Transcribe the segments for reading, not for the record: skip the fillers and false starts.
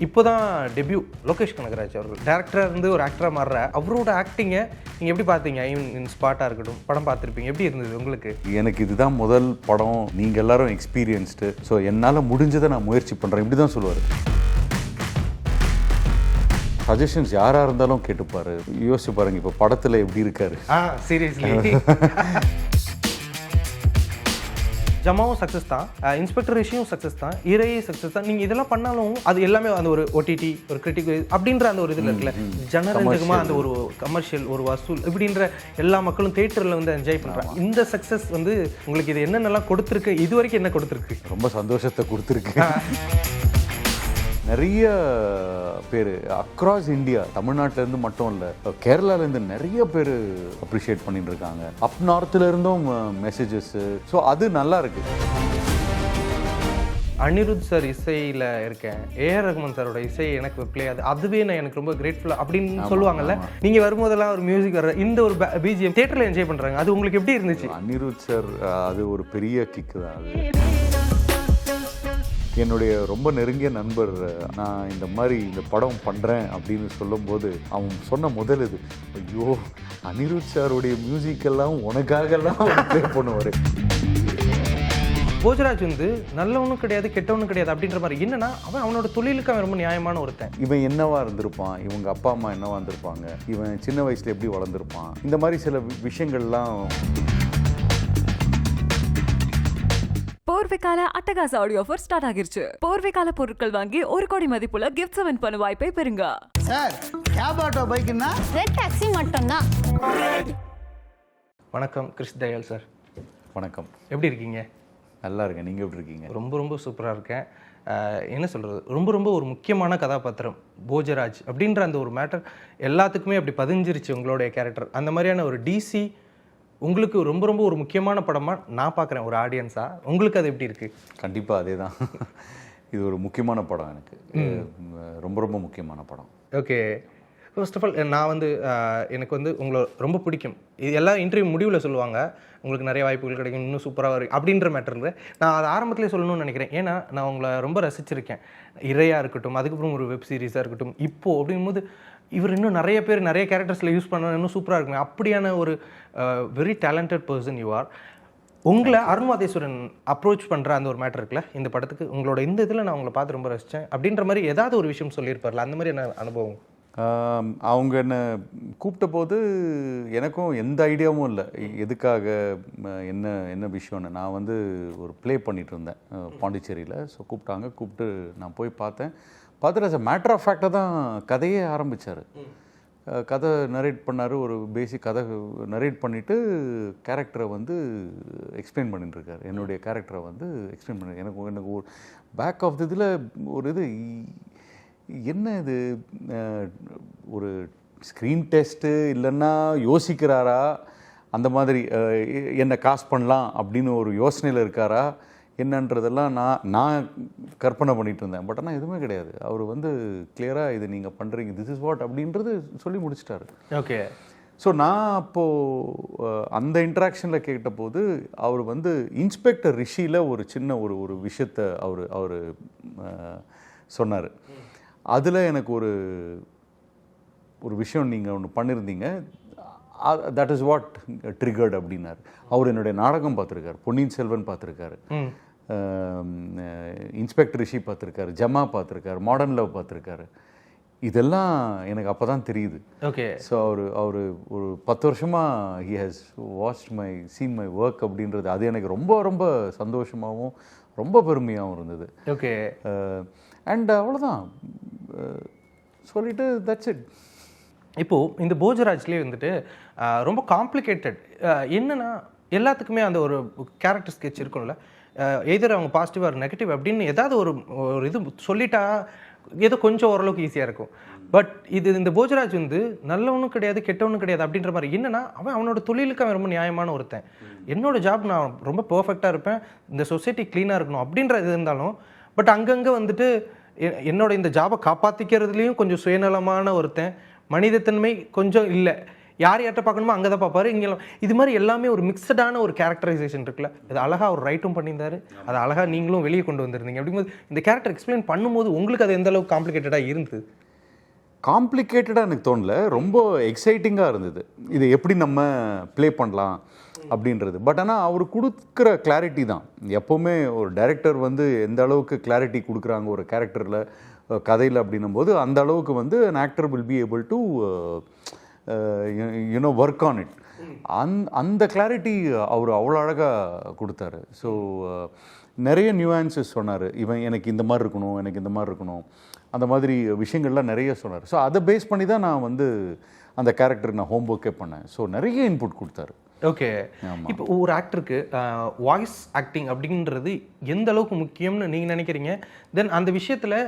இப்போ தான் டெபியூ லோகேஷ் கனகராஜ் அவர்கள் டேரக்டராக இருந்து ஒரு ஆக்டராக மாறுற அவரோட ஆக்டிங்கை நீங்கள் எப்படி பார்த்தீங்க? இன் ஸ்பாட்டாக இருக்கட்டும், படம் பார்த்துருப்பீங்க, எப்படி இருந்தது உங்களுக்கு? எனக்கு இதுதான் முதல் படம், நீங்கள் எல்லாரும் எக்ஸ்பீரியன்ஸ்டு, ஸோ என்னால் முடிஞ்சதை நான் முயற்சி பண்ணுறேன், இப்படி தான் சொல்லுவார். சஜஷன்ஸ் யாராக இருந்தாலும் கேட்டுப்பாரு. யோசிச்சு பாருங்க, இப்போ படத்தில் எப்படி இருக்காரு. சீரியஸ்லி ஜமாவும் சக்ஸஸ் தான், இன்ஸ்பெக்டர் ரிஷியும் சக்ஸஸ் தான், இறையும் சக்ஸஸ் தான். நீங்கள் இதெல்லாம் பண்ணாலும் அது எல்லாமே அந்த ஒரு ஓடிடி, ஒரு கிரிட்டிக் அப்படின்ற அந்த ஒரு இதில் இருக்குல்ல, ஜனரஞ்சகமாக அந்த ஒரு கமர்ஷியல், ஒரு வசூல் இப்படின்ற எல்லா மக்களும் தேட்டரில் வந்து என்ஜாய் பண்ணுறாங்க. இந்த சக்ஸஸ் வந்து உங்களுக்கு இது என்னென்னலாம் கொடுத்துருக்கு, இது வரைக்கும் என்ன கொடுத்துருக்கு? ரொம்ப சந்தோஷத்தை கொடுத்துருக்கு. நிறைய பேர் அக்ராஸ் இந்தியா, தமிழ்நாட்டிலேருந்து மட்டும் இல்லை, கேரளாலேருந்து நிறைய பேர் அப்ரிஷியேட் பண்ணிட்டு இருக்காங்க. அப் நார்த்தில் இருந்தும் மெசேஜஸ்ஸு, ஸோ அது நல்லா இருக்கு. அனிருத் சார் இசையில் இருக்கேன், ஏஆர் ரஹ்மான் சாரோட இசை எனக்கு பிளே அதுவே நான் எனக்கு ரொம்ப கிரேட்ஃபுல்லாக அப்படின்னு சொல்லுவாங்கல்ல. நீங்கள் வரும்போதெல்லாம் ஒரு மியூசிக் வர இந்த ஒரு பிஜிஎம் தேட்டரில் என்ஜாய் பண்ணுறாங்க, அது உங்களுக்கு எப்படி இருந்துச்சு? அனிருத் சார் அது ஒரு பெரிய கிக்கு தான். அது என்னுடைய ரொம்ப நெருங்கிய நண்பர், நான் இந்த மாதிரி இந்த படம் பண்ணுறேன் அப்படின்னு சொல்லும்போது அவன் சொன்ன முதல் இது, ஐயோ அனிருத் சாருடைய மியூசிக்கெல்லாம் உனக்காகலாம் ப்ளே பண்ணுவார். போஜராஜ் வந்து நல்லவனும் கிடையாது கெட்டவனும் கிடையாது அப்படின்ற மாதிரி, என்னன்னா அவனோட தொழிலுக்கு அவன் ரொம்ப நியாயமான ஒருத்தன். இவன் என்னவா இருந்திருப்பான், இவங்க அப்பா அம்மா என்னவா இருந்திருப்பாங்க, இவன் சின்ன வயசுல எப்படி வளர்ந்துருப்பான், இந்த மாதிரி சில விஷயங்கள்லாம். போர்வைக்கால அட்டகாச ஆடியோ ஆஃபர் ஸ்டார்ட் ஆகிருச்சு. போர்வைக்கால பொருட்கள் வாங்கி 1 கோடி மதிப்புள்ள கிஃப்ட் வின் பண்ண வாய்ப்பை பெறுங்க. சார், கேப் ஆட்டோ பைக்குன்னா ரெட் டாக்ஸி மட்டும்தான். வணக்கம் கிறிஸ் தயாள் சார். வணக்கம், எப்படி இருக்கீங்க? நல்லா இருக்கேன், நீங்கள் எப்படி இருக்கீங்க? ரொம்ப சூப்பராக இருக்கேன். என்ன சொல்கிறது, ரொம்ப ஒரு முக்கியமான கதாபாத்திரம் போஜராஜ் அப்படின்ற அந்த ஒரு மேட்டர் எல்லாத்துக்குமே அப்படி பதிஞ்சிருச்சு உங்களுடைய கேரக்டர். அந்த மாதிரியான ஒரு டிசி உங்களுக்கு ரொம்ப ஒரு முக்கியமான படமாக நான் பார்க்குறேன் ஒரு ஆடியன்ஸாக. உங்களுக்கு அது எப்படி இருக்குது? கண்டிப்பாக அதே தான். இது ஒரு முக்கியமான படம், எனக்கு ரொம்ப முக்கியமான படம். ஓகே, ஃபர்ஸ்ட் ஆஃப் ஆல் நான் வந்து எனக்கு வந்து உங்களை ரொம்ப பிடிக்கும். இது எல்லாம் இன்டர்வியூ முடிவில் சொல்லுவாங்க, உங்களுக்கு நிறைய வாய்ப்புகள் கிடைக்கும், இன்னும் சூப்பராக வரும் அப்படின்ற மேட்டரில் நான் அதை ஆரம்பத்திலே சொல்லணும்னு நினைக்கிறேன். ஏன்னா நான் உங்களை ரொம்ப ரசிச்சிருக்கேன். இறையாக இருக்கட்டும், அதுக்கப்புறம் ஒரு வெப் சீரிஸாக இருக்கட்டும், இப்போது அப்படிங்கும்போது இவர் இன்னும் நிறைய பேர் நிறைய கேரக்டர்ஸில் யூஸ் பண்ண இன்னும் சூப்பராக இருக்குமே. அப்படியான ஒரு very talented person you are. உங்களை அருண் மாதேஸ்வரன் அப்ரோச் பண்ணுற அந்த ஒரு மேட்டர் இருக்குல்ல இந்த படத்துக்கு, உங்களோட இந்த இதில் நான் உங்களை பார்த்து ரொம்ப ரசித்தேன் அப்படின்ற மாதிரி ஏதாவது ஒரு விஷயம் சொல்லியிருப்பார்ல, அந்த மாதிரி என்ன அனுபவம்? அவங்க என்னை கூப்பிட்ட போது எனக்கும் எந்த ஐடியாவும் இல்லை, எதுக்காக என்ன விஷயம்னு. நான் வந்து ஒரு ப்ளே பண்ணிகிட்டு இருந்தேன் பாண்டிச்சேரியில். ஸோ கூப்பிட்டு நான் போய் பார்த்துட்டு as a matter of fact தான் கதையே ஆரம்பித்தார். கதை நரேட் பண்ணார், ஒரு பேசிக் கதை நரேட் பண்ணிவிட்டு கேரக்டரை வந்து எக்ஸ்பிளைன் பண்ணிட்டுருக்காரு. என்னுடைய கேரக்டரை வந்து எக்ஸ்பிளைன் பண்ணி எனக்கு ஒரு பேக் ஆஃப் இதில் ஒரு இது, என்ன இது ஒரு ஸ்க்ரீன் டெஸ்ட்டு இல்லைன்னா யோசிக்கிறாரா, அந்த மாதிரி என்ன காஸ்ட் பண்ணலாம் அப்படின்னு ஒரு யோசனையில் இருக்காரா என்னன்றதெல்லாம் நான் கற்பனை பண்ணிகிட்டு இருந்தேன். பட் ஆனால் எதுவுமே கிடையாது. அவர் வந்து கிளியராக இது நீங்கள் பண்ணுறீங்க, திஸ் இஸ் வாட் அப்படின்றது சொல்லி முடிச்சிட்டாரு. ஓகே. ஸோ நான் அப்போது அந்த இன்ட்ராக்ஷனில் கேட்டபோது அவர் வந்து இன்ஸ்பெக்டர் ரிஷியில் ஒரு சின்ன ஒரு விஷயத்தை அவர் சொன்னார். அதில் எனக்கு ஒரு விஷயம் நீங்கள் ஒன்று பண்ணியிருந்தீங்க, தட் இஸ் வாட் ட்ரிகர்ட் அப்படின்னாரு. அவர் என்னுடைய நாடகம் பார்த்துருக்காரு, பொன்னியின் செல்வன் பார்த்துருக்காரு, இன்ஸ்பெக்டர் ரிஷி பார்த்துருக்காரு, ஜமா பார்த்துருக்காரு, மாடர்ன் லவ் பார்த்துருக்காரு. இதெல்லாம் எனக்கு அப்போ தான் தெரியுது. ஓகே. ஸோ அவர் ஒரு 10 வருஷமாக he has watched seen my work அப்படின்றது, அது எனக்கு ரொம்ப சந்தோஷமாகவும் ரொம்ப பெருமையாகவும் இருந்தது. ஓகே. அண்ட் அவ்வளோதான் சொல்லிவிட்டு தட்ஸ் இட். இப்போது இந்த போஜராஜ்லேயே வந்துட்டு ரொம்ப காம்ப்ளிகேட்டட் என்னென்னா, எல்லாத்துக்குமே அந்த ஒரு கேரக்டர் ஸ்கெட்ச் இருக்கும்ல, எதிர் அவங்க பாசிட்டிவ் ஆர் நெகட்டிவ் அப்படின்னு ஏதாவது ஒரு இது சொல்லிட்டா ஏதோ கொஞ்சம் ஓரளவுக்கு ஈஸியாக இருக்கும். பட் இந்த போஜராஜ் வந்து நல்லவனும் கிடையாது கெட்டவனும் கிடையாது அப்படின்ற மாதிரி, என்னன்னா அவனோட தொழிலுக்கு அவன் ரொம்ப நியாயமான ஒருத்தன். என்னோட ஜாப் நான் ரொம்ப பர்ஃபெக்டாக இருப்பேன், இந்த சொசைட்டி க்ளீனாக இருக்கணும் அப்படின்ற இது இருந்தாலும், பட் அங்கங்கே வந்துட்டு என்னோட இந்த ஜாபை காப்பாற்றிக்கிறதுலேயும் கொஞ்சம் சுயநலமான ஒருத்தன், மனிதத்தன்மை கொஞ்சம் இல்லை. யார் யார்கிட்ட பார்க்கணுமோ அங்கே தான் பார்ப்பாரு. இங்கே இது மாதிரி எல்லாமே ஒரு மிக்சடான ஒரு கேரக்டரைசேஷன் இருக்குல்ல, அது அழகாக அவர் ரைட்டும் பண்ணியிருந்தாரு, அதை அழகாக நீங்களும் வெளியே கொண்டு வந்திருந்தீங்க. அப்படிங்கும்போது இந்த கேரக்டர் எக்ஸ்பிளைன் பண்ணும்போது உங்களுக்கு அது எந்த அளவுக்கு காம்ப்ளிகேட்டடாக இருந்தது? காம்ப்ளிகேட்டடாக எனக்கு தோணல, ரொம்ப எக்ஸைட்டிங்காக இருந்தது இதை எப்படி நம்ம ப்ளே பண்ணலாம் அப்படின்றது. பட் ஆனால் அவர் கொடுக்குற கிளாரிட்டி தான் எப்போவுமே ஒரு டைரக்டர் வந்து எந்த அளவுக்கு கிளாரிட்டி கொடுக்குறாங்க ஒரு கேரக்டரில் கதையில் அப்படின்னும் போது அந்த அளவுக்கு வந்து an actor will be able to work on it. அந்த கிளாரிட்டி அவர் அவ்வளோ அழகாக கொடுத்தாரு. ஸோ நிறைய நியூஆன்சஸ் சொன்னார், இவன் எனக்கு இந்த மாதிரி இருக்கணும், எனக்கு இந்த மாதிரி இருக்கணும், அந்த மாதிரி விஷயங்கள்லாம் நிறைய சொன்னார். ஸோ அதை பேஸ் பண்ணி தான் நான் வந்து அந்த கேரக்டருக்கு நான் ஹோம் ஒர்க்கே பண்ணேன். ஸோ நிறைய இன்புட் கொடுத்தாரு. ஓகே, இப்போ ஒரு ஆக்டருக்கு வாய்ஸ் ஆக்டிங் அப்படின்றது எந்த அளவுக்கு முக்கியம்னு நீங்கள் நினைக்கிறீங்க? தென் அந்த விஷயத்தில்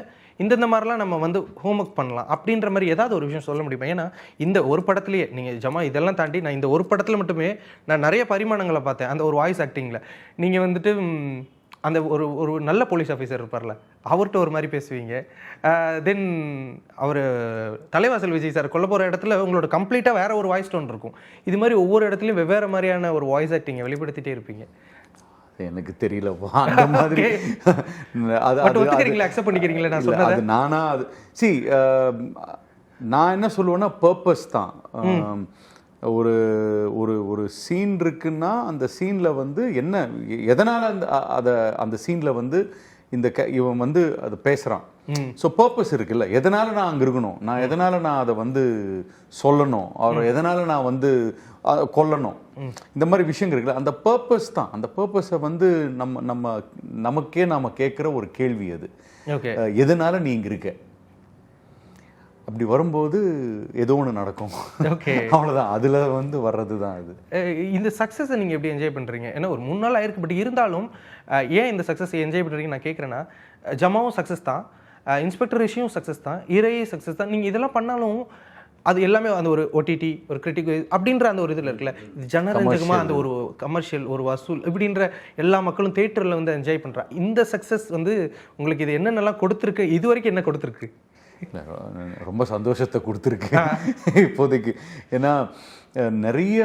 இந்தந்த மாதிரிலாம் நம்ம வந்து ஹோம் ஒர்க் பண்ணலாம் அப்படின்ற மாதிரி ஏதாவது ஒரு விஷயம் சொல்ல முடியுமா? ஏன்னா இந்த ஒரு படத்துலேயே நீங்கள் ஜமா இதெல்லாம் தாண்டி நான் இந்த ஒரு படத்தில் மட்டுமே நான் நிறைய பரிமாணங்களை பார்த்தேன். அந்த ஒரு வாய்ஸ் ஆக்டிங்கில் நீங்கள் வந்துட்டு அந்த ஒரு நல்ல போலீஸ் ஆஃபீஸர் இருப்பார்ல, அவர்கிட்ட ஒரு மாதிரி பேசுவீங்க. தென் அவர் தலைவாசல் விஜய் சார் கொல்ல போகிற இடத்துல உங்களோட கம்ப்ளீட்டாக வேற ஒரு வாய்ஸ் டோன் இருக்கும். இது மாதிரி ஒவ்வொரு இடத்துலையும் வெவ்வேறு மாதிரியான ஒரு வாய்ஸ் ஆக்டிங்கை வெளிப்படுத்திட்டே இருப்பீங்க. எனக்கு தெரியலப்பா அந்த மாதிரி. அக்செப்ட் பண்ணிக்கிறீங்களா நான் சொன்னது? அது நானா அது நான் என்ன சொல்லுவேன்னா பர்பஸ் தான். ஒரு ஒரு ஒரு சீன் இருக்குன்னா அந்த சீனில் வந்து என்ன எதனால் அந்த சீனில் வந்து இவன் வந்து அதை பேசுகிறான். ஸோ பர்பஸ் இருக்குல்ல, எதனால் நான் அங்கே இருக்கணும், நான் எதனால் நான் அதை வந்து சொல்லணும், அவர் எதனால் நான் வந்து கொல்லணும், இந்த மாதிரி விஷயங்கள் இருக்குல்ல, அந்த பர்பஸ் தான். அந்த பர்பஸை வந்து நமக்கே நாம் கேட்குற ஒரு கேள்வி அது. எதனால் நீ இங்கே இருக்க, அப்படி வரும்போது ஏதோ ஒன்று நடக்கும். ஓகே, அவ்வளோதான். அதில் வந்து வர்றது தான் அது. இந்த சக்ஸஸை நீங்கள் எப்படி என்ஜாய் பண்ணுறீங்க? ஏன்னா ஒரு 3 நாள் ஆயிருக்கு, பட் இருந்தாலும் ஏன் இந்த சக்ஸஸை என்ஜாய் பண்ணுறீங்க நான் கேட்குறேன்னா, ஜமாவும் சக்ஸஸ் தான், இன்ஸ்பெக்டர் ரிஷியும் சக்ஸஸ் தான், இறையும் சக்ஸஸ் தான். நீங்கள் இதெல்லாம் பண்ணாலும் அது எல்லாமே அந்த ஒரு ஓடிடி ஒரு கிரிட்டிக் அப்படின்ற அந்த ஒரு இதில் இருக்குல்ல, இது ஜனரஞ்சகமாக அந்த ஒரு கமர்ஷியல் ஒரு வசூல் இப்படின்ற எல்லா மக்களும் தேட்டரில் வந்து என்ஜாய் பண்ணுறாங்க. இந்த சக்ஸஸ் வந்து உங்களுக்கு இது என்னென்னலாம் கொடுத்துருக்கு, இது வரைக்கும் என்ன கொடுத்துருக்கு? ரொம்ப சந்தோஷத்தை கொடுத்துருக்கு இப்போதைக்கு. ஏன்னா நிறைய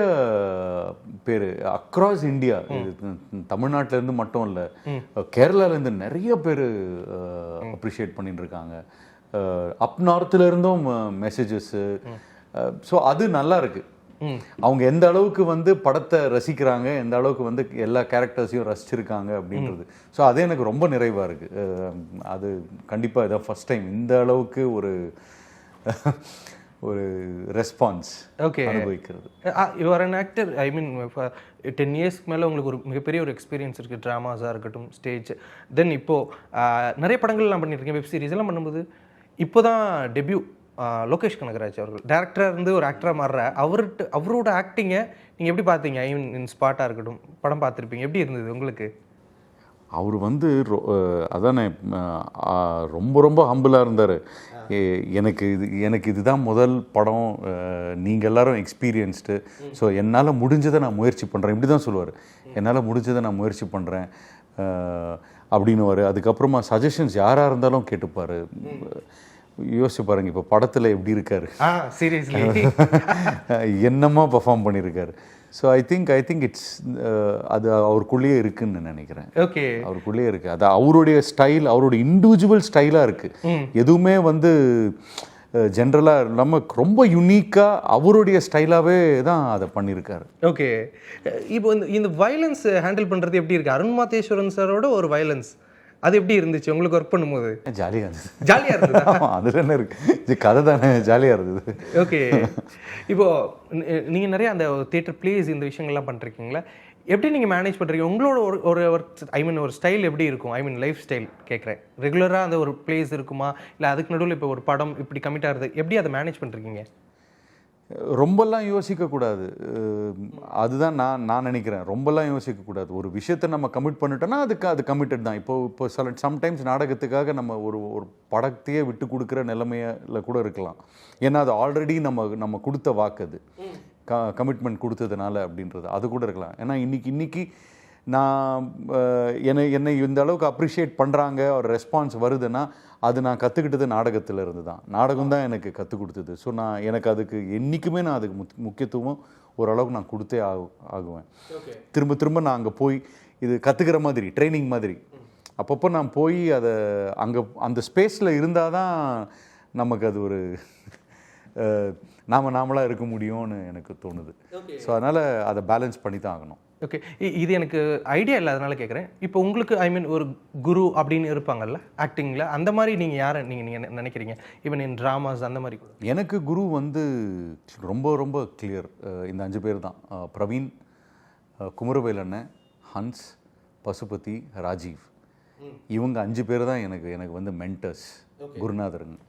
பேர் அக்ராஸ் இந்தியா, தமிழ்நாட்டிலேருந்து மட்டும் இல்லை, கேரளாலேருந்து நிறைய பேர் அப்ரிஷியேட் பண்ணிட்டு இருக்காங்க. அப் நார்த்தில் இருந்தும் மெசேஜஸ்ஸு. ஸோ அது நல்லா இருக்கு. அவங்க எந்த அளவுக்கு வந்து படத்தை ரசிக்கிறாங்க, எந்த அளவுக்கு வந்து எல்லா கேரக்டர்ஸையும் ரசிச்சிருக்காங்க அப்படின்றது. ஸோ அது எனக்கு ரொம்ப நிறைவாக இருக்குது. அது கண்டிப்பாக இதான் ஃபர்ஸ்ட் டைம் இந்த அளவுக்கு ஒரு ரெஸ்பான்ஸ் அனுபவிக்கிறது. யுவர் அன் ஆக்டர், ஐ மீன் 10 இயர்ஸ்க்கு மேலே உங்களுக்கு ஒரு மிகப்பெரிய ஒரு எக்ஸ்பீரியன்ஸ் இருக்குது, ட்ராமாஸாக இருக்கட்டும், ஸ்டேஜ், தென் இப்போது நிறைய படங்கள்லாம் பண்ணியிருக்கேன், வெப் சீரிஸ் எல்லாம் பண்ணும்போது இப்போ தான் டெபியூ லோகேஷ் கனகராஜ் அவர்கள் டேரக்டராக இருந்து ஒரு ஆக்டராக மாறுற அவரோட ஆக்டிங்கை நீங்கள் எப்படி பார்த்தீங்க? ஐ மீன் இன் ஸ்பாட்டாக இருக்கட்டும், படம் பார்த்துருப்பீங்க, எப்படி இருந்தது உங்களுக்கு? அவர் வந்து அதானே ரொம்ப ரொம்ப ஹம்பிளாக இருந்தார். எனக்கு இதுதான் முதல் படம், நீங்கள் எல்லாரும் எக்ஸ்பீரியன்ஸ்டு, ஸோ என்னால் முடிஞ்சதை நான் முயற்சி பண்ணுறேன், இப்படி தான் சொல்லுவார். என்னால் முடிஞ்சதை நான் முயற்சி பண்ணுறேன் அப்படின்னுவார். அதுக்கப்புறமா சஜஷன்ஸ் யாராக இருந்தாலும் கேட்டுப்பார். யோசிச்சு பாருங்க, இப்போ படத்தில் எப்படி இருக்காரு, சீரியஸ்லி என்னமா பர்ஃபார்ம் பண்ணியிருக்காரு. ஸோ ஐ திங்க் இட்ஸ் அது அவருக்குள்ளேயே இருக்குன்னு நினைக்கிறேன். ஓகே, அவருக்குள்ளேயே இருக்கு. அது அவருடைய ஸ்டைல், அவருடைய இண்டிவிஜுவல் ஸ்டைலாக இருக்கு. எதுவுமே வந்து ஜென்ரலாக நமக்கு ரொம்ப யூனிக்காக அவருடைய ஸ்டைலாகவே தான் அதை பண்ணியிருக்காரு. ஓகே, இப்போ இந்த வயலன்ஸ் ஹேண்டில் பண்ணுறது எப்படி இருக்குது? அருண் மாதேஸ்வரன் சாரோட ஒரு வயலன்ஸ், அது எப்படி இருந்துச்சு உங்களுக்கு ஒர்க் பண்ணும்போது? ஜாலியாக இருந்தது. ஜாலியாக இருந்தது. அதில் என்ன இருக்குது, கதை தானே, ஜாலியாக இருந்தது. ஓகே, இப்போது நீங்கள் நிறைய அந்த தியேட்டர் பிளேஸ் இந்த விஷயங்கள்லாம் பண்ணிருக்கீங்களா? எப்படி நீங்கள் மேனேஜ் பண்ணுறீங்க? உங்களோட ஒரு ஐ மீன் ஒரு ஸ்டைல் எப்படி இருக்கும்? ஐ மீன் லைஃப் ஸ்டைல் கேட்குறேன். ரெகுலராக அந்த ஒரு பிளேஸ் இருக்குமா, இல்லை அதுக்கு நடுவில் இப்போ ஒரு படம் இப்படி கமிட் ஆகிறது, எப்படி அதை மேனேஜ் பண்ணுறீங்க? ரொம்பலாம் யோசிக்கக்கூடாது, அதுதான் நான் நினைக்கிறேன். ரொம்பலாம் யோசிக்கக்கூடாது. ஒரு விஷயத்தை நம்ம கமிட் பண்ணிட்டோன்னா அது கமிட்டட் தான். இப்போ சம்டைம்ஸ் நாடகத்துக்காக நம்ம ஒரு படத்தையே விட்டு கொடுக்குற நிலைமையில் கூட இருக்கலாம். ஏன்னா அது ஆல்ரெடி நம்ம கொடுத்த வாக்கு, அது கமிட்மெண்ட் கொடுத்ததுனால அப்படின்றது அது கூட இருக்கலாம். ஏன்னா இன்னைக்கு நான் என்னை இந்த அளவுக்கு அப்ரிஷியேட் பண்ணுறாங்க ஒரு ரெஸ்பான்ஸ் வருதுன்னா அது நான் கற்றுக்கிட்டது நாடகத்தில் இருந்து தான். நாடகம் தான் எனக்கு கற்றுக் கொடுத்தது. ஸோ எனக்கு அதுக்கு என்றைக்குமே நான் அதுக்கு முக்கியத்துவம் ஓரளவுக்கு நான் கொடுத்தே ஆகுவேன். திரும்ப திரும்ப நான் அங்கே போய் இது கற்றுக்கிற மாதிரி ட்ரைனிங் மாதிரி அப்பப்போ நான் போய் அதை அங்கே அந்த ஸ்பேஸில் இருந்தால் தான் நமக்கு அது ஒரு நாமளாக இருக்க முடியும்னு எனக்கு தோணுது. ஸோ அதனால் அதை பேலன்ஸ் பண்ணி தான் ஆகணும். ஓகே, இது எனக்கு ஐடியா இல்லை, அதனால கேட்குறேன். இப்போ உங்களுக்கு ஒரு குரு அப்படின்னு இருப்பாங்கல்ல ஆக்டிங்கில், அந்த மாதிரி நீங்கள் யாரை நீங்கள் நினைக்கிறீங்க? ஈவன் இன் ட்ராமாஸ் அந்த மாதிரி கூட. எனக்கு குரு ரொம்ப ரொம்ப கிளியர். இந்த 5 பேர் தான். பிரவீன், குமரவேல் அண்ணன், ஹன்ஸ், பசுபதி, ராஜீவ். இவங்க 5 பேர் தான் எனக்கு மென்டர்ஸ், குருநாதருங்க.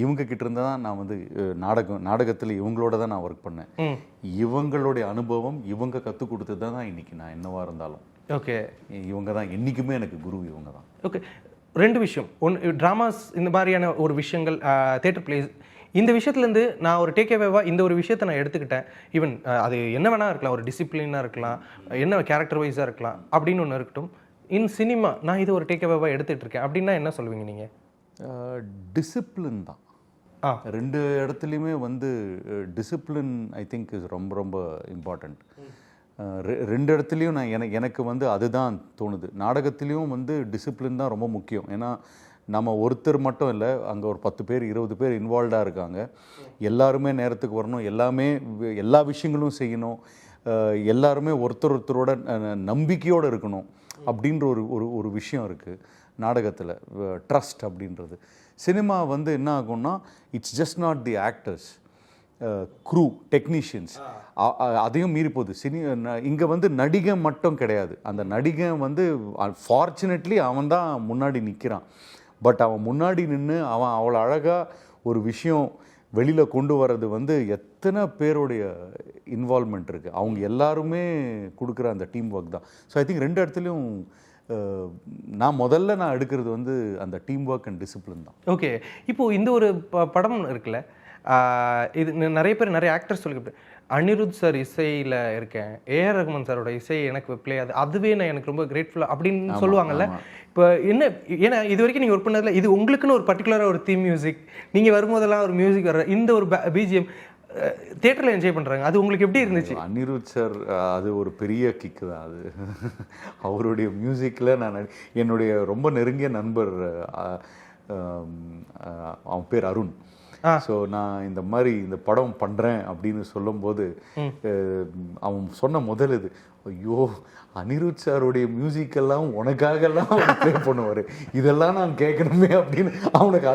இவங்க கிட்ட இருந்தால் தான் நான் நாடகத்தில் இவங்களோட தான் நான் ஒர்க் பண்ணேன். இவங்களுடைய அனுபவம் இவங்க கற்றுக் கொடுத்தது தான் இன்னைக்கு நான் என்னவா இருந்தாலும். ஓகே, இவங்க தான் என்றைக்குமே எனக்கு குரு, இவங்க தான். ஓகே, 2 விஷயம். ஒன்று ட்ராமாஸ், இந்த மாதிரியான ஒரு விஷயங்கள், தியேட்டர் பிளேஸ், இந்த விஷயத்துலேருந்து நான் ஒரு டேக்அவேவாக இந்த ஒரு விஷயத்தை நான் எடுத்துக்கிட்டேன். ஈவன் அது என்ன வேணா இருக்கலாம், ஒரு டிசிப்ளினாக இருக்கலாம், என்ன கேரக்டர் வைஸாக இருக்கலாம் அப்படின்னு ஒன்று இருக்கட்டும். இன் சினிமா நான் இது ஒரு டேக்அவேவாக எடுத்துகிட்டு இருக்கேன் அப்படின்னா என்ன சொல்லுவீங்க நீங்கள்? டிசிப்ளின் தான். 2 இடத்துலையுமே டிசிப்ளின் ஐ திங்க் இஸ் ரொம்ப ரொம்ப இம்பார்ட்டண்ட். 2 இடத்துலையும் எனக்கு அதுதான் தோணுது. நாடகத்துலேயும் டிசிப்ளின் தான் ரொம்ப முக்கியம். ஏன்னா நம்ம ஒருத்தர் மட்டும் இல்லை, அங்கே ஒரு 10 பேர் 20 பேர் இன்வால்வ்டாக இருக்காங்க. எல்லாருமே நேரத்துக்கு வரணும், எல்லா விஷயங்களும் செய்யணும், எல்லாருமே ஒருத்தரோட நம்பிக்கையோடு இருக்கணும் அப்படின்ற ஒரு விஷயம் இருக்குது நாடகத்தில், ட்ரஸ்ட் அப்படின்றது. சினிமா என்ன ஆகும்னா it's just not the actors, crew, technicians, அதையும் மீறி போகுது. இங்கே நடிகன் மட்டும் கிடையாது. அந்த நடிகன் ஃபார்ச்சுனேட்லி அவன் தான் முன்னாடி நிற்கிறான். பட் அவன் முன்னாடி நின்று அவன் அவ்வளோ அழகாக ஒரு விஷயம் வெளியில் கொண்டு வர்றது எத்தனை பேருடைய இன்வால்மெண்ட் இருக்குது. அவங்க எல்லாருமே கொடுக்குற அந்த டீம் ஒர்க் தான். ஸோ ஐ திங்க் 2 இடத்துலையும் நான் எடுக்கிறது அந்த டீம் ஒர்க் அண்ட் டிசிப்ளின் தான். ஓகே, இப்போது இந்த ஒரு படம் இருக்குல்ல, இது நிறைய ஆக்டர்ஸ் சொல்லிக்கிட்டு, அனிருத் சார் இசையில் இருக்கேன், ஏஆர் ரஹ்மான் சாரோட இசை எனக்கு பிளே அதுவே நான் எனக்கு ரொம்ப கிரேட்ஃபுல்லாக அப்படின்னு சொல்லுவாங்கல்ல. இப்போ ஏன்னா இது வரைக்கும் நீங்கள் ஒர்க் பண்ணதில் இது உங்களுக்குன்னு ஒரு பர்டிகுலராக ஒரு தீம் மியூசிக், நீங்கள் வரும்போதெல்லாம் ஒரு மியூசிக் வர்ற இந்த ஒரு பிஜிஎம் தியேட்டரில் என்ஜாய் பண்ணுறாங்க, அது உங்களுக்கு எப்படி இருந்துச்சு? அனிருத் சார் அது ஒரு பெரிய கிக்கு தான். அது அவருடைய மியூசிக்கில் நான் என்னுடைய ரொம்ப நெருங்கிய நண்பர், அவன் பேர் அருண். ஸோ நான் இந்த படம் பண்ணுறேன் அப்படின்னு சொல்லும்போது அவன் சொன்ன முதல் இது, ஐயோ அனிருத் சாருடைய மியூசிக்கெல்லாம் உனக்காகலாம் அவர் ப்ளே பண்ணுவார், இதெல்லாம் நான் கேட்கணுமே அப்படின்னு அவனுக்கு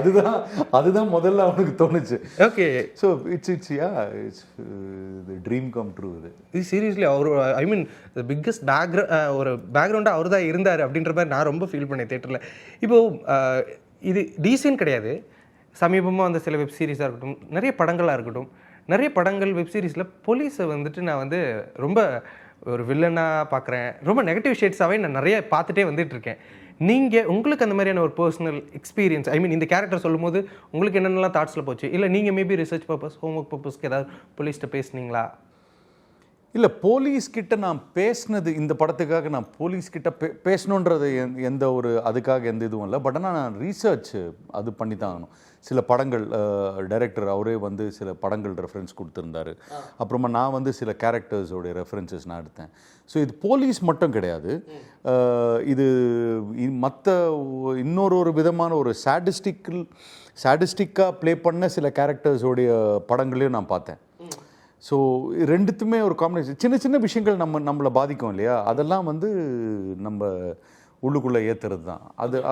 அதுதான் முதல்ல அவனுக்கு தோணுச்சு. Okay, so it's dream come true. இது சீரியஸ்லி அவர் பிக்கஸ்ட் பேக்ரவுண்டாக அவர் தான் இருந்தார் அப்படின்ற மாதிரி நான் ரொம்ப ஃபீல் பண்ணேன் தேட்டரில். இப்போது இது டீசென்ட் கிடையாது. சமீபமாக சில வெப் சீரிஸாக இருக்கட்டும், நிறைய படங்கள் வெப் சீரிஸில் போலீஸை நான் ரொம்ப ஒரு வில்லனாக பார்க்குறேன், ரொம்ப நெகட்டிவ் ஷேட்ஸாகவே நான் நிறைய பார்த்துட்டே இருக்கேன். உங்களுக்கு அந்த மாதிரியான ஒரு பர்சனல் எக்ஸ்பீரியன்ஸ், இந்த கேரக்டர் சொல்லும் போது உங்களுக்கு என்னென்னலாம் தாட்ஸில் போச்சு? இல்லை நீங்கள் மேபி ரிசர்ச் பர்பஸ், ஹோம்ஒர்க் பர்பஸ்க்கு ஏதாவது போலீஸ்கிட்ட பேசுனீங்களா? இல்லை, போலீஸ்கிட்ட நான் பேசினது இந்த படத்துக்காக நான் போலீஸ்கிட்ட பேசணுன்றது அதுக்காக எந்த இதுவும் இல்லை. பட் ஆனால் நான் ரீசர்ச் அது பண்ணி தான் ஆகணும். சில படங்கள் டைரக்டர் அவரே சில படங்கள் ரெஃபரன்ஸ் கொடுத்துருந்தாரு. அப்புறமா நான் சில கேரக்டர்ஸோடைய ரெஃபரன்சஸ் நான் எடுத்தேன். ஸோ இது போலீஸ் மட்டும் கிடையாது, இது மற்ற இன்னொரு விதமான ஒரு சாடிஸ்டிக்காக ப்ளே பண்ண சில கேரக்டர்ஸோடைய படங்களையும் நான் பார்த்தேன். ஸோ 2த்துமே ஒரு காம்பினேஷன். சின்ன சின்ன விஷயங்கள் நம்மளை பாதிக்கும் இல்லையா, அதெல்லாம் நம்ம உள்ளுக்குள்ளே ஏற்றுறது தான்.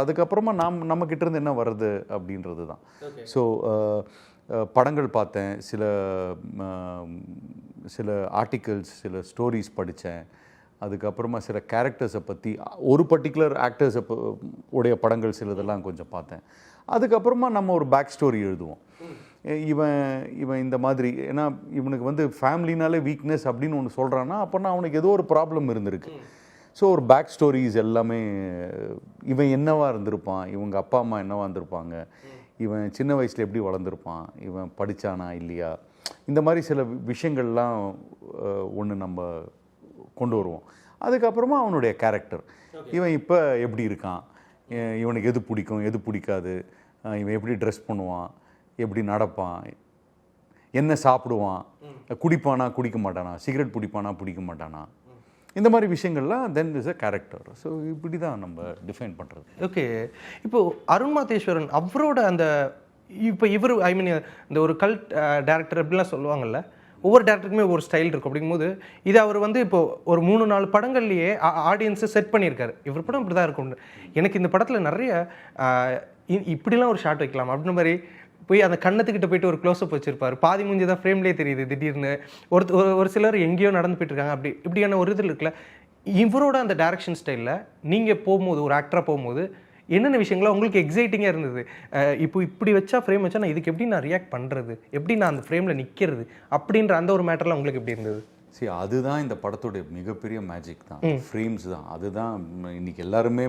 அதுக்கப்புறமா நம்மக்கிட்ட இருந்து என்ன வருது அப்படின்றது தான். ஸோ படங்கள் பார்த்தேன், சில ஆர்டிகல்ஸ், சில ஸ்டோரிஸ் படித்தேன். அதுக்கப்புறமா சில கேரக்டர்ஸை பற்றி, ஒரு பர்டிகுலர் ஆக்டர்ஸை உடைய படங்கள் சிலதெல்லாம் கொஞ்சம் பார்த்தேன். அதுக்கப்புறமா நம்ம ஒரு பேக் ஸ்டோரி எழுதுவோம். இவன் இந்த மாதிரி, ஏன்னா இவனுக்கு ஃபேமிலினாலே வீக்னஸ் அப்படின்னு ஒன்று சொல்கிறான்னா அப்போனா அவனுக்கு ஏதோ ஒரு ப்ராப்ளம் இருந்திருக்கு. ஸோ ஒரு பேக் ஸ்டோரிஸ் எல்லாமே, இவன் என்னவா இருந்திருப்பான், இவங்க அப்பா அம்மா என்னவா இருந்திருப்பாங்க, இவன் சின்ன வயசில் எப்படி வளர்ந்துருப்பான், இவன் படித்தானா இல்லையா, இந்த மாதிரி சில விஷயங்கள்லாம் ஒன்று நம்ம கொண்டு வருவோம். அதுக்கப்புறமா அவனுடைய கேரக்டர், இவன் இப்போ எப்படி இருக்கான், இவனுக்கு எது பிடிக்கும் எது பிடிக்காது, இவன் எப்படி ட்ரெஸ் பண்ணுவான், எப்படி நடப்பான், என்ன சாப்பிடுவான், குடிப்பானா குடிக்க மாட்டானா, சிகரெட் பிடிப்பானா பிடிக்க மாட்டானா, இந்த மாதிரி விஷயங்கள்லாம் then is a character. So இப்படி தான் நம்ம டிஃபைன் பண்ணுறது. ஓகே, இப்போது அருண் மாதேஸ்வரன் அவரோட அந்த இப்போ இவர் ஐ மீன் இந்த ஒரு கல்ட் டேரக்டர் அப்படிலாம் சொல்லுவாங்கல்ல, ஒவ்வொரு டேரக்டருக்குமே ஒரு ஸ்டைல் இருக்கும். அப்படிங்கும்போது இது அவர் வந்து இப்போது ஒரு 3-4 படங்கள்லேயே ஆடியன்ஸை செட் பண்ணியிருக்காரு. இவர் படம் இப்படி தான் இருக்கும். எனக்கு இந்த படத்தில் நிறைய இப்படிலாம் ஒரு ஷாட் வைக்கலாம் அப்படின்ற மாதிரி போய் அந்த கண்ணத்துக்கிட்ட போயிட்டு ஒரு க்ளோஸ்அப் வச்சிருப்பாரு. பாதி மூஞ்சி தான் ஃப்ரேம்லேயே தெரியுது. திடீர்னு ஒரு சிலர் எங்கேயோ நடந்து போயிட்டு இருக்காங்க. இப்படியான ஒரு இதில் இருக்குல்ல, இவரோட அந்த டைரக்ஷன் ஸ்டைலில் நீங்கள் போகும்போது, ஒரு ஆக்டராக போகும்போது என்னென்ன விஷயங்கள்லாம் உங்களுக்கு எக்ஸைட்டிங்காக இருந்தது? இப்போ இப்படி வச்சா ஃப்ரேம் வச்சா நான் இதுக்கு எப்படி நான் ரியாக்ட் பண்ணுறது, எப்படி நான் அந்த ஃப்ரேமில் நிற்கிறது அப்படின்ற அந்த ஒரு மேட்டர்லாம் உங்களுக்கு எப்படி இருந்தது? சரி, அதுதான் இந்த படத்துடைய மிகப்பெரிய மேஜிக் தான், ஃப்ரேம்ஸ் தான். அதுதான் இன்னைக்கு எல்லாருமே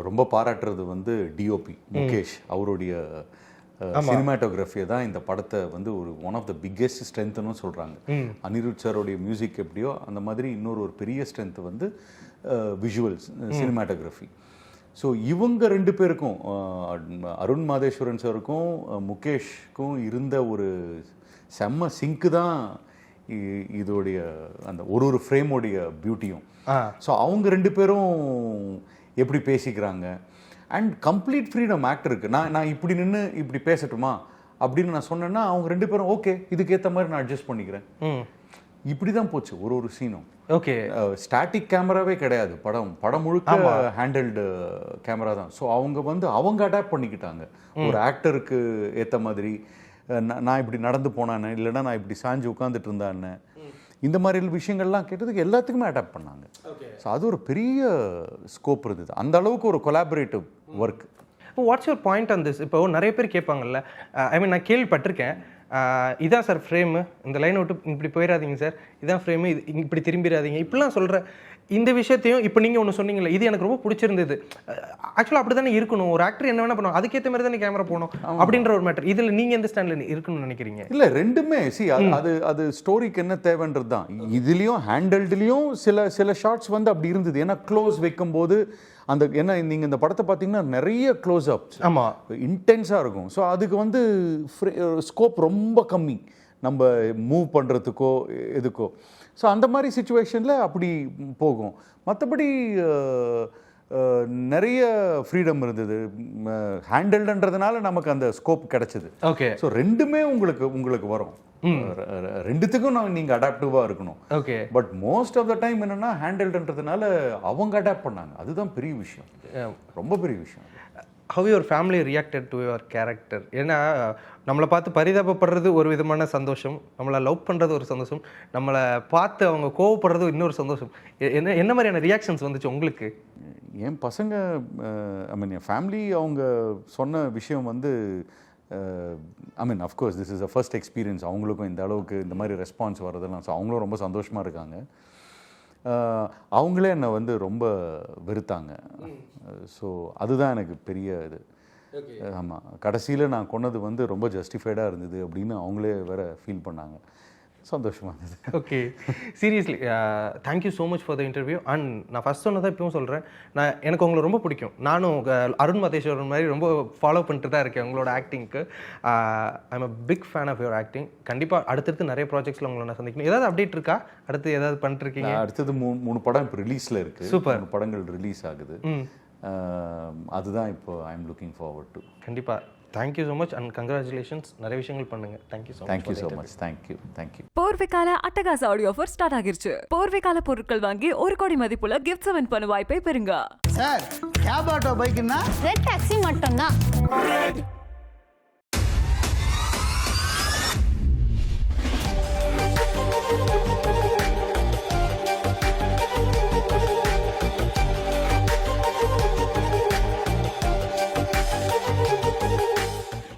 ரொம்ப பாராட்டுறது வந்து டிஓபி முகேஷ் அவருடைய சினிமாட்டோகிராஃபியை தான் இந்த படத்தை வந்து ஒரு ஒன் ஆஃப் த பிக்கெஸ்ட் ஸ்ட்ரென்த்னு சொல்கிறாங்க. அனிருத் சாரோடைய மியூசிக் எப்படியோ அந்த மாதிரி இன்னொரு பெரிய ஸ்ட்ரென்த் வந்து விஷுவல்ஸ், சினிமாட்டோகிராஃபி. ஸோ இவங்க 2 பேருக்கும், அருண் மாதேஸ்வரன் சாருக்கும் முகேஷ்க்கும் இருந்த ஒரு செம்ம சிங்க்கு தான் இதோடைய அந்த ஒரு ஃப்ரேமோடைய பியூட்டியும். ஸோ அவங்க 2 பேரும் எப்படி பேசிக்கிறாங்க, அண்ட் கம்ப்ளீட் ஃப்ரீடம் ஆக்டருக்கு. நான் இப்படி நின்று இப்படி பேசட்டுமா அப்படின்னு நான் சொன்னேன்னா அவங்க 2 பேரும் ஓகே இதுக்கேற்ற மாதிரி நான் அட்ஜஸ்ட் பண்ணிக்கிறேன். இப்படி தான் போச்சு ஒரு சீனும். ஓகே, ஸ்டாட்டிக் கேமராவே கிடையாது. படம் முழுக்க ஹேண்டல்டு கேமரா தான். ஸோ அவங்க அடாப்ட் பண்ணிக்கிட்டாங்க ஒரு ஆக்டருக்கு ஏற்ற மாதிரி. நான் இப்படி நடந்து போனானே, இல்லைன்னா நான் இப்படி சாஞ்சு உட்காந்துட்டு இருந்தானே, இந்த மாதிரி விஷயங்கள்லாம் கேட்டதுக்கு எல்லாத்துக்குமே அடாப்ட் பண்ணாங்க. ஸோ அது ஒரு பெரிய ஸ்கோப் இருந்தது. அந்த அளவுக்கு ஒரு collaborative work. What's your point on this? இப்போ நிறைய பேர் கேட்பாங்கல்ல, ஐ மீன் நான் கேள்விப்பட்டிருக்கேன், இதான் சார் ஃப்ரேமு, இந்த லைனை விட்டு இப்படி போயிடாதீங்க சார், இதான் ஃப்ரேமு, இது இப்படி திரும்பிடாதீங்க, இப்படிலாம் சொல்கிற இந்த விஷயத்தையும் இப்போ நீங்கள் ஒன்று சொன்னீங்கல்ல, இது எனக்கு ரொம்ப பிடிச்சிருந்தது. ஆக்சுவலாக அப்படி தானே இருக்கணும், ஒரு ஆக்டர் என்ன வேணால் பண்ணுவோம், அதுக்கேற்ற மாதிரி தானே கேமரா போகணும் அப்படின்ற ஒரு மேட்டர். இதில் நீங்கள் எந்த ஸ்டாண்டில் இருக்கணும்னு நினைக்கிறீங்க? இல்லை, ரெண்டுமே அது ஸ்டோரிக்கு என்ன தேவைன்றது தான். இதுலேயும் ஹேண்டல்டுலேயும் சில ஷார்ட்ஸ் வந்து அப்படி இருந்தது. ஏன்னா க்ளோஸ் வைக்கும்போது அந்த என்ன நீங்கள் இந்த படத்தை பார்த்தீங்கன்னா நிறைய க்ளோஸ் அப்ஸ், ஆமாம், இன்டென்ஸாக இருக்கும். ஸோ அதுக்கு வந்து ஸ்கோப் ரொம்ப கம்மி நம்ம மூவ் பண்ணுறதுக்கோ எதுக்கோ. ஸோ அந்த மாதிரி சுச்சுவேஷனில் அப்படி போகும். மற்றபடி நிறைய ஃப்ரீடம் இருந்தது. ஹேண்டில்டுன்றதுனால நமக்கு அந்த ஸ்கோப் கிடைச்சது. ஓகே, ஸோ ரெண்டுமே உங்களுக்கு வரும். ரெண்டுத்துக்கும் நீங்கள் அடாப்டிவாக இருக்கணும். Okay, but most of the time என்னன்னா ஹேண்டில்டுன்றதுனால அவங்க அடாப்ட் பண்ணாங்க. அதுதான் பெரிய விஷயம், ரொம்ப பெரிய விஷயம். Have your family reacted to your character? ஏன்னா நம்மளை பார்த்து பரிதாபப்படுறது ஒரு விதமான சந்தோஷம், நம்மளை லவ் பண்ணுறது ஒரு சந்தோஷம், நம்மளை பார்த்து அவங்க கோவப்படுறது இன்னொரு சந்தோஷம். என்ன மாதிரியான ரியாக்ஷன்ஸ் வந்துச்சு உங்களுக்கு? என் பசங்க, ஐ மீன் என் ஃபேமிலி, அவங்க சொன்ன விஷயம் வந்து I mean of course this is a first experience அவங்களுக்கும் இந்த அளவுக்கு இந்த மாதிரி ரெஸ்பான்ஸ் வர்றதெல்லாம். ஸோ அவங்களும் ரொம்ப சந்தோஷமாக இருக்காங்க. அவங்களே என்னை வந்து ரொம்ப வெறுத்தாங்க. ஸோ அதுதான் எனக்கு பெரிய இது. ஆமாம், கடைசியில் நான் கொண்டது வந்து ரொம்ப ஜஸ்டிஃபைடாக இருந்தது அப்படின்னு அவங்களே வேற ஃபீல் பண்ணாங்க. சந்தோஷமாக இருந்தது. Okay, seriously thank you so much for the interview. And நான் ஃபஸ்ட் சொன்னதான் இப்பவும் சொல்கிறேன், எனக்கு உங்களை ரொம்ப பிடிக்கும். நானும் அருண் மாதேஸ்வரன் மாதிரி ரொம்ப ஃபாலோ பண்ணிட்டு தான் இருக்கேன் உங்களோட ஆக்டிங்க்கு. I am a big fan of your acting. கண்டிப்பாக அடுத்தடுத்து நிறைய ப்ராஜெக்ட்ஸில் உங்களை நான் சந்திக்கணும். ஏதாவது அப்டேட் இருக்கா? அடுத்து ஏதாவது பண்ணிட்டு இருக்கீங்க? அடுத்தது 3 படம் இப்போ ரிலீஸில் இருக்குது. சூப்பர். 3 படங்கள் ரிலீஸ் ஆகுது. அதுதான் இப்போ I am looking forward to. கண்டிப்பாக. Thank you so much and congratulations. நிறைய விஷயங்கள் பண்ணுங்க. Thank you so much. தேங்க்யூ. போர்வைக்கால அட்டகாச ஆடியோ ஆஃபர் ஸ்டார்ட் ஆகிருச்சு. போர்வைக்கால பொருட்கள் வாங்கி 1 கோடி மதிப்புள்ள கிஃப்ட்ஸ் வின் பண்ண வாய்ப்பை பெறுங்க. சார் கேப் ஆட்டோ பைக்குன்னா ரெட் டாக்ஸி மட்டும்தான்.